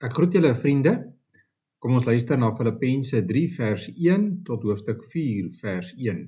Ek groet julle vriende. Kom ons luister na Filippense 3 vers 1 tot hoofstuk 4 vers 1.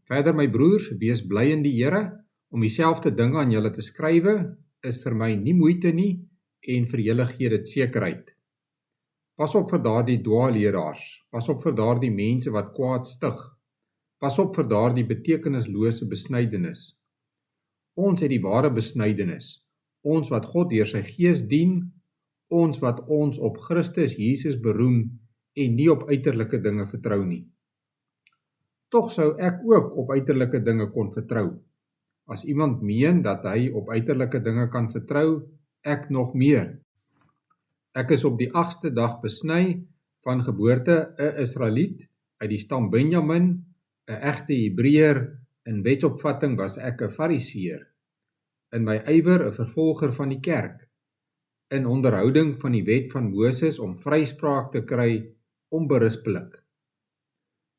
Verder my broers, wees bly in die Here. Om dieselfde dinge aan julle te skrywe, is vir my nie moeite nie en vir julle gee dit sekerheid. Pas op vir daardie dwaalleraars, pas op vir daardie mense wat kwaad stig, pas op vir daardie betekenislose besnydenis. Ons het die ware besnydenis, ons wat God deur sy Gees dien, ons wat ons op Christus Jesus beroem en nie op uiterlike dinge vertrou nie. Tog sou ek ook op uiterlike dinge kon vertrou. As iemand meen dat hy op uiterlike dinge kan vertrou, ek nog meer. Ek is op die 8ste dag besny, van geboorte 'n Israeliet, uit die stam Benjamin, 'n egte Hebreër, in wetsopvatting was ek 'n Fariseër, in my ywer 'n vervolger van die kerk, in onderhouding van die wet van Moses om vryspraak te kry, onberispelik.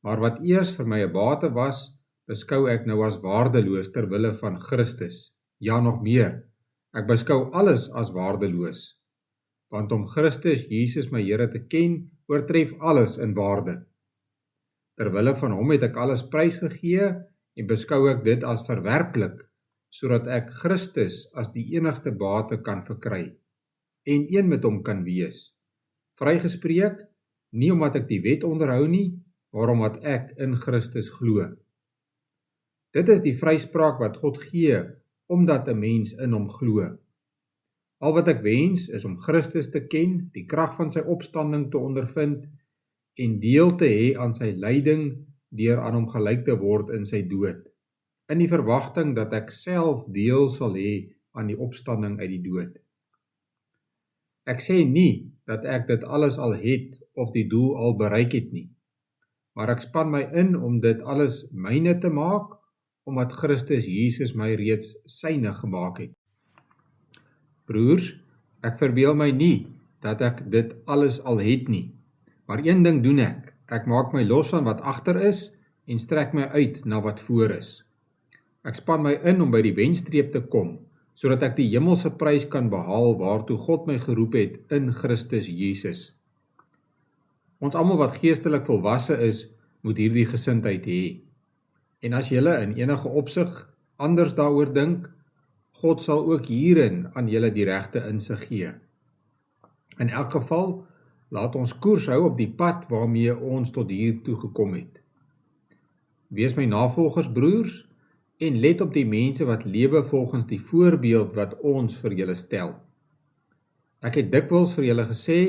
Maar wat eers vir my 'n bate was, beskou ek nou as waardeloos ter wille van Christus. Ja, nog meer, ek beskou alles as waardeloos, want om Christus Jesus my Here te ken, oortref alles in waarde. Ter wille van hom het ek alles prysgegee en beskou ek dit as verwerplik, sodat ek Christus as die enigste bate kan verkry en een met hom kan wees. Vrygespreek, nie omdat ek die wet onderhou nie, maar omdat ek in Christus glo. Dit is die vryspraak wat God gee, omdat 'n mens in hom glo. Al wat ek wens is om Christus te ken, die krag van sy opstanding te ondervind en deel te hê aan sy lyding deur aan hom gelyk te word in sy dood, in die verwagting dat ek self deel sal hê aan die opstanding uit die dood. Ek sê nie dat ek dit alles al het of die doel al bereik het nie, maar ek span my in om dit alles myne te maak, omdat Christus Jesus my reeds syne gemaak het. Broers, ek verbeel my nie dat ek dit alles al het nie, maar een ding doen ek maak my los van wat agter is en strek my uit na wat voor is. Ek span my in om by die wenstreep te kom, sodat ek die hemelse prys kan behaal waartoe God my geroep het in Christus Jesus. Ons almal wat geestelik volwasse is, moet hierdie gesindheid hê. En as julle in enige opsig anders daaroor dink, God sal ook hierin aan julle die regte insig gee. In elk geval, laat ons koers hou op die pad waarmee ons tot hier toe gekom het. Wees my navolgers, broers, en let op die mense wat lewe volgens die voorbeeld wat ons vir julle stel. Ek het dikwels vir julle gesê,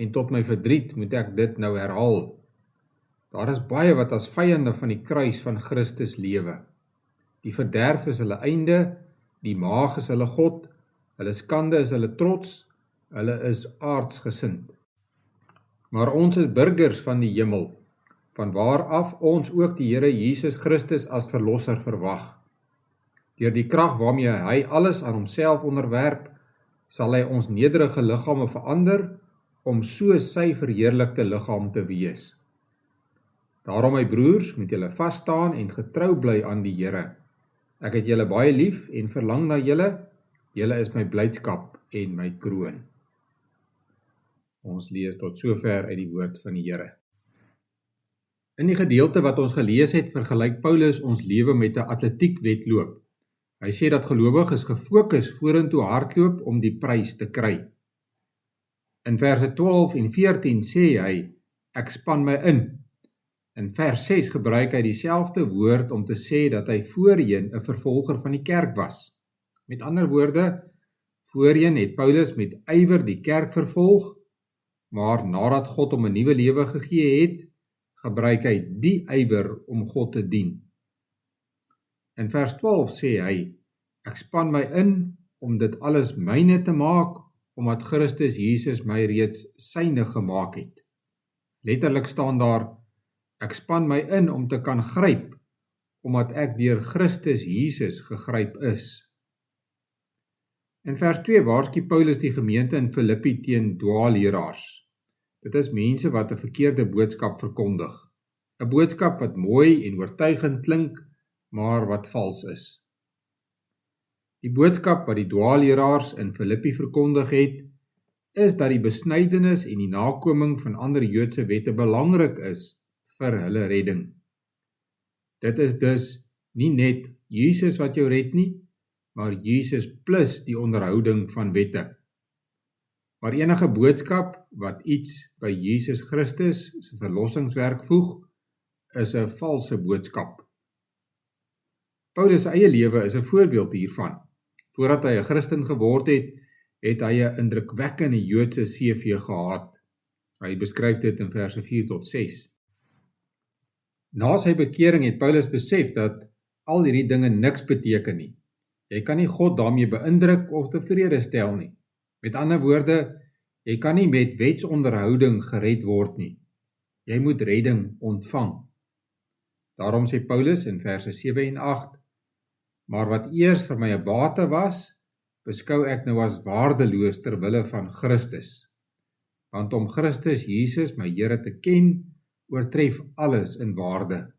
en tot my verdriet moet ek dit nou herhaal. Daar is baie wat as vyande van die kruis van Christus lewe. Die verderf is hulle einde, die maag is hulle God, hulle skande is hulle trots, hulle is aardsgesind. Maar ons is burgers van die hemel, van waar af ons ook die Here Jesus Christus as verlosser verwag. Deur die krag waarmee hy alles aan homself onderwerp, sal hy ons nederige liggame verander, om so sy verheerlikte liggaam te wees. Daarom my broers, moet julle vas staan en getrou bly aan die Here. Ek het julle baie lief en verlang na julle. Julle is my blydskap en my kroon. Ons lees tot sover uit die woord van die Here. In die gedeelte wat ons gelees het, vergelyk Paulus ons lewe met 'n atletiekwedloop. Hy sê dat gelowiges gefokus vorentoe hardloop om die prys te kry. In verse 12 en 14 sê hy, ek span my in. In vers 6 gebruik hy dieselfde woord om te sê dat hy voorheen 'n vervolger van die kerk was. Met ander woorde, voorheen het Paulus met ywer die kerk vervolg, maar nadat God hom 'n nuwe lewe gegee het, gebruik hy die ywer om God te dien. In vers 12 sê hy, ek span my in om dit alles myne te maak, omdat Christus Jesus my reeds syne gemaak het. Letterlik staan daar, ek span my in om te kan gryp, omdat ek deur Christus Jesus gegryp is. In vers 2 waarsku Paulus die gemeente in Filippi teen dwaalleraars. Dit is mense wat 'n verkeerde boodskap verkondig. 'n Boodskap wat mooi en oortuigend klink, maar wat vals is. Die boodskap wat die dwaalleraars in Filippi verkondig het, is dat die besnydenis en die nakoming van ander Joodse wette belangrik is vir hulle redding. Dit is dus nie net Jesus wat jou red nie, maar Jesus plus die onderhouding van wette. Maar enige boodskap wat iets by Jesus Christus se verlossingswerk voeg, is 'n valse boodskap. Paulus se eie lewe is 'n voorbeeld hiervan. Voordat hy 'n Christen geword het, het hy 'n indrukwekkende Joodse CV gehad. Hy beskryf dit in verse 4 tot 6. Na sy bekering het Paulus besef dat al hierdie dinge niks beteken nie. Jy kan nie God daarmee beïndruk of tevrede stel nie. Met ander woorde, jy kan nie met wetsonderhouding gered word nie. Jy moet redding ontvang. Daarom sê Paulus in verse 7 en 8, maar wat eers vir my 'n bate was, beskou ek nou as waardeloos ter wille van Christus. Want om Christus Jesus, my Here, te ken, oortref alles in waarde.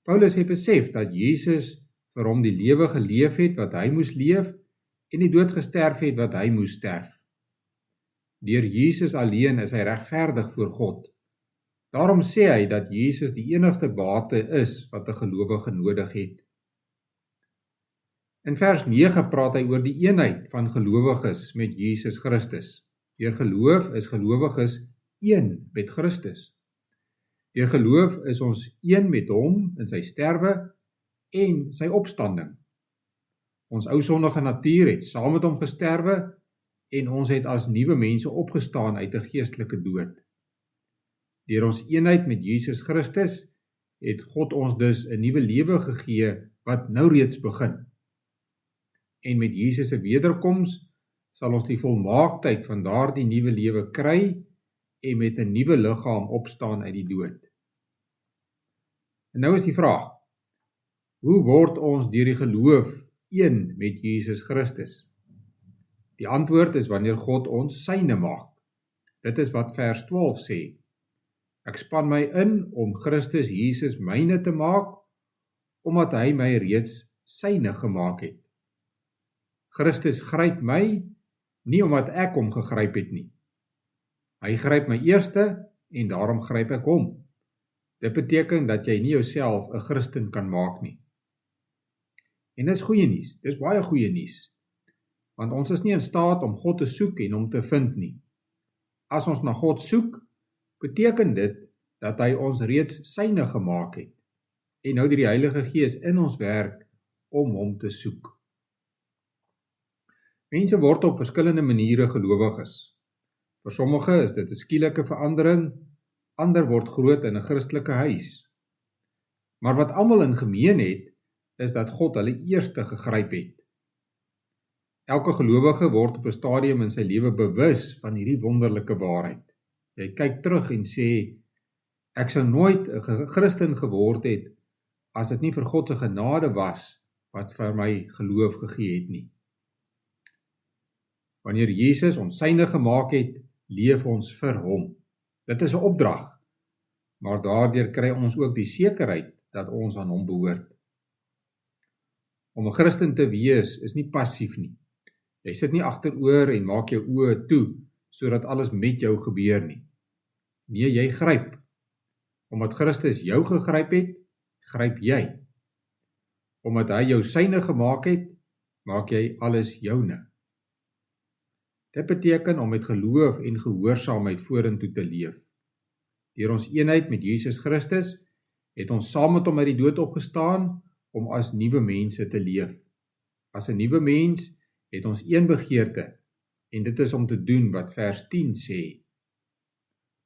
Paulus het besef dat Jesus vir hom die lewe geleef het wat hy moes leef en die dood gesterf het wat hy moes sterf. Deur Jesus alleen is hy regverdig voor God. Daarom sê hy dat Jesus die enigste bate is wat 'n gelowige nodig het. In vers 9 praat hy oor die eenheid van gelowiges met Jesus Christus. Deur geloof is gelowiges een met Christus. Deur geloof is ons een met hom in sy sterwe en sy opstanding. Ons ou sondige natuur het saam met hom gesterwe en ons het as nuwe mense opgestaan uit 'n geestelike dood. Deur ons eenheid met Jesus Christus het God ons dus 'n nuwe lewe gegee wat nou reeds begin. En met Jesus se wederkoms sal ons die volmaaktheid van daardie nuwe lewe kry en met 'n nuwe liggaam opstaan uit die dood. En nou is die vraag, hoe word ons deur die geloof een met Jesus Christus? Die antwoord is wanneer God ons syne maak. Dit is wat vers 12 sê. Ek span my in om Christus Jesus myne te maak, omdat hy my reeds syne gemaak het. Christus gryp my, nie omdat ek hom gegryp het nie. Hy gryp my eerste en daarom gryp ek hom. Dit beteken dat jy nie jouself 'n Christen kan maak nie. En dis goeie nuus, dis baie goeie nuus. Want ons is nie in staat om God te soek en hom te vind nie. As ons na God soek, beteken dit dat hy ons reeds syne gemaak het. En nou die Heilige Gees in ons werk om hom te soek. Mense word op verskillende maniere gelowiges. Vir sommige is dit 'n skielike verandering, ander word groot in 'n Christelike huis. Maar wat almal in gemeen het, is dat God hulle eerste gegryp het. Elke gelowige word op 'n stadium in sy lewe bewus van hierdie wonderlike waarheid. Jy kyk terug en sê, ek sou nooit 'n Christen geword het as dit nie vir God se genade was wat vir my geloof gegee het nie. Wanneer Jesus ons syne gemaak het, leef ons vir hom. Dit is 'n opdrag, maar daardeur kry ons ook die sekerheid dat ons aan hom behoort. Om 'n Christen te wees is nie passief nie. Jy sit nie agteroor en maak jou oë toe, sodat alles met jou gebeur nie. Nee, jy gryp. Omdat Christus jou gegryp het, gryp jy. Omdat hy jou syne gemaak het, maak jy alles joune. Dit beteken om met geloof en gehoorsaamheid vorentoe te leef. Deur ons eenheid met Jesus Christus, het ons saam met hom uit die dood opgestaan, om as nuwe mense te leef. As 'n nuwe mens het ons een begeerte, en dit is om te doen wat vers 10 sê.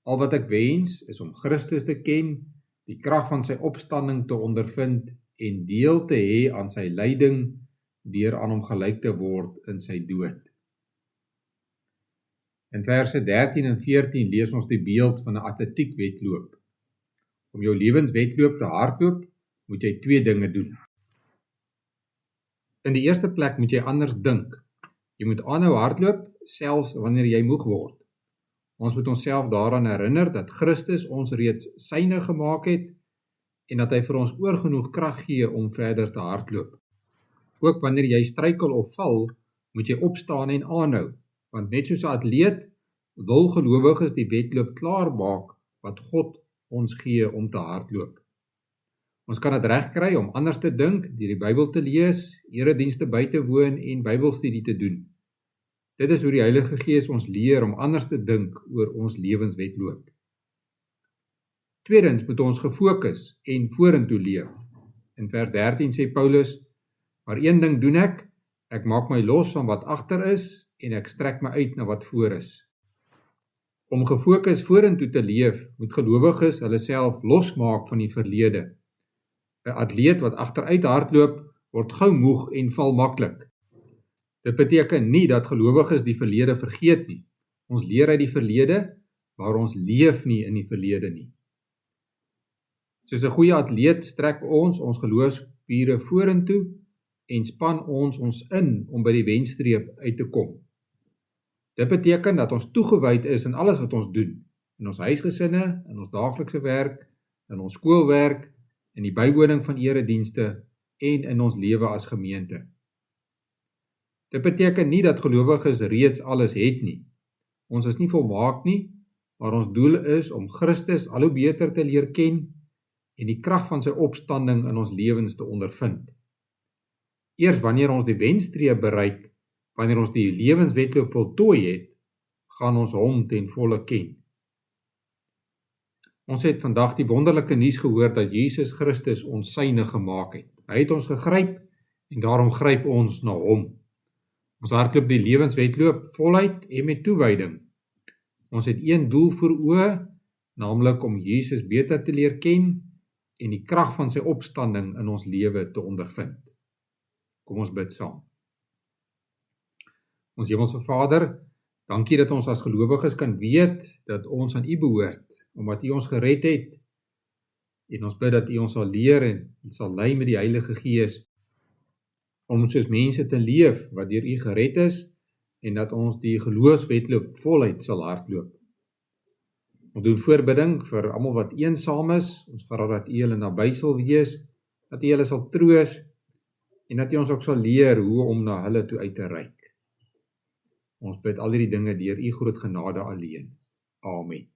Al wat ek wens, is om Christus te ken, die krag van sy opstanding te ondervind, en deel te hê aan sy lyding, deur aan hom gelyk te word in sy dood. In verse 13 en 14 lees ons die beeld van 'n atletiekwedloop. Om jou lewenswedloop te hardloop, moet jy 2 dinge doen. In die eerste plek moet jy anders dink. Jy moet aanhou hardloop, selfs wanneer jy moeg word. Ons moet onsself daaraan herinner dat Christus ons reeds syne gemaak het en dat hy vir ons oorgenoeg krag gee om verder te hardloop. Ook wanneer jy struikel of val, moet jy opstaan en aanhou. want net soos 'n atleet wil gelowiges die wedloop klaar maak wat God ons gee om te hardloop. Ons kan dit regkry om anders te dink, deur die Bybel te lees, eredienste by te woon en Bybelstudie te doen. Dit is hoe die Heilige Gees ons leer om anders te dink oor ons lewenswedloop. Tweedens moet ons gefokus en vorentoe leef. In vers 13 sê Paulus, maar een ding doen ek maak my los van wat agter is en ek strek my uit na wat voor is. Om gefokus vorentoe te leef, moet gelowiges hulle self losmaak van die verlede. 'n Atleet wat agteruit hardloop, word gou moeg en val maklik. Dit beteken nie dat gelowiges die verlede vergeet nie. Ons leer uit die verlede, maar ons leef nie in die verlede nie. Soos 'n goeie atleet strek ons geloofsspiere vorentoe en span ons in om by die wenstreep uit te kom. Dit beteken dat ons toegewyd is in alles wat ons doen, in ons huisgesinne, in ons daaglikse werk, in ons skoolwerk, in die bywoning van eredienste en in ons lewe as gemeente. Dit beteken nie dat gelowiges reeds alles het nie. Ons is nie volmaak nie, maar ons doel is om Christus al hoe beter te leer ken en die krag van sy opstanding in ons lewens te ondervind. Eers wanneer ons die wenstreep bereik, wanneer ons die lewenswedloop voltooi het, gaan ons hom ten volle ken. Ons het vandag die wonderlike nuus gehoor dat Jesus Christus ons syne gemaak het. Hy het ons gegryp en daarom gryp ons na hom. Ons hardloop die lewenswedloop voluit en met toewyding. Ons het een doel voor oë, naamlik om Jesus beter te leer ken en die krag van sy opstanding in ons lewe te ondervind. Kom ons bid saam. Ons Hemelse Vader, dankie dat ons as gelowiges kan weet dat ons aan U behoort, omdat U ons gered het, en ons bid dat U ons sal leer en sal lei met die Heilige Gees, om soos mense te leef wat deur U gered is, en dat ons die geloofswedloop voluit sal hardloop. Ons doen voorbidding vir almal wat eensaam is, ons vra dat U hulle naby sal wees, dat U hulle sal troos, en dat U ons ook sal leer hoe om na hulle toe uit te reik. Ons bid al hierdie dinge deur U groot genade alleen. Amen.